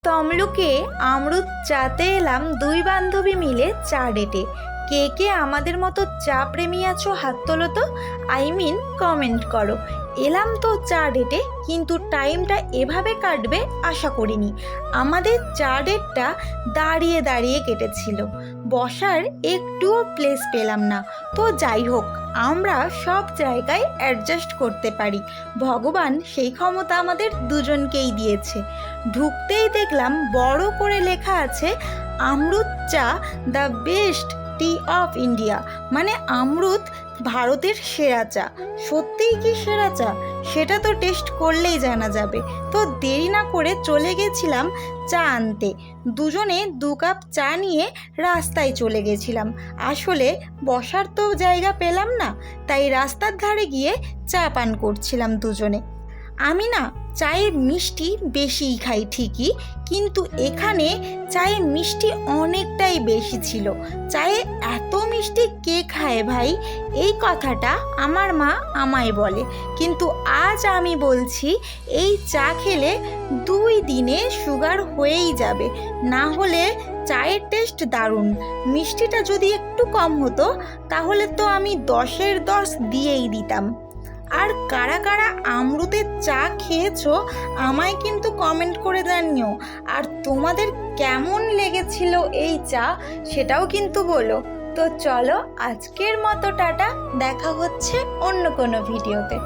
তমলুকে আমরুদ চাতে এলাম দুই বান্ধবী মিলে চা ডেটে। কে কে আমাদের মতো চা প্রেমী আছো হাত তোলো তো, কমেন্ট করো। এলাম তো চা ডেটে, কিন্তু টাইমটা এভাবে কাটবে আশা করিনি। আমাদের চা ডেটটা দাঁড়িয়ে দাঁড়িয়ে কেটেছিল, বসার একটুও প্লেস পেলাম না। তো যাই হোক, আমরা সব জায়গায় অ্যাডজাস্ট করতে পারি, ভগবান সেই ক্ষমতা আমাদের দুজনকেই দিয়েছে। ঢুকতেই দেখলাম বড় করে লেখা আছে আমরুদ চা the best T of India, মানে আমরুদ ভারতের সেরা চা। সত্যিই কি সেরা চা, সেটা তো টেস্ট করলেই জানা যাবে। তো দেরি না করে চলে গেছিলাম চা আনতে। দুজনে 2 কাপ চা নিয়ে রাস্তায় চলে গেছিলাম। আসলে বসার তো জায়গা পেলাম না, তাই রাস্তার ধারে গিয়ে চা পান করছিলাম দুজনে। আমি না চায়ে মিষ্টি বেশিই খাই ঠিকই, কিন্তু এখানে চায়ে মিষ্টি অনেকটাই বেশি ছিল। চায়ে এত মিষ্টি কে খায় ভাই, এই কথাটা আমার মা আমায় বলে। কিন্তু আজ আমি বলছি, এই চা খেলে 2 দিনে সুগার হয়েই যাবে। না হলে চায়ের টেস্ট দারুণ। মিষ্টিটা যদি একটু কম হতো তাহলে তো আমি 10-এর 10 দিয়েই দিতাম। আর কারা কারা আমরুদের চা খেয়েছো আমায় কিন্তু কমেন্ট করে জানিও। আর তোমাদের কেমন লেগেছিল এই চা সেটাও কিন্তু বলো। তো চলো, আজকের মতো টাটা, দেখা হচ্ছে অন্য কোনো ভিডিওতে।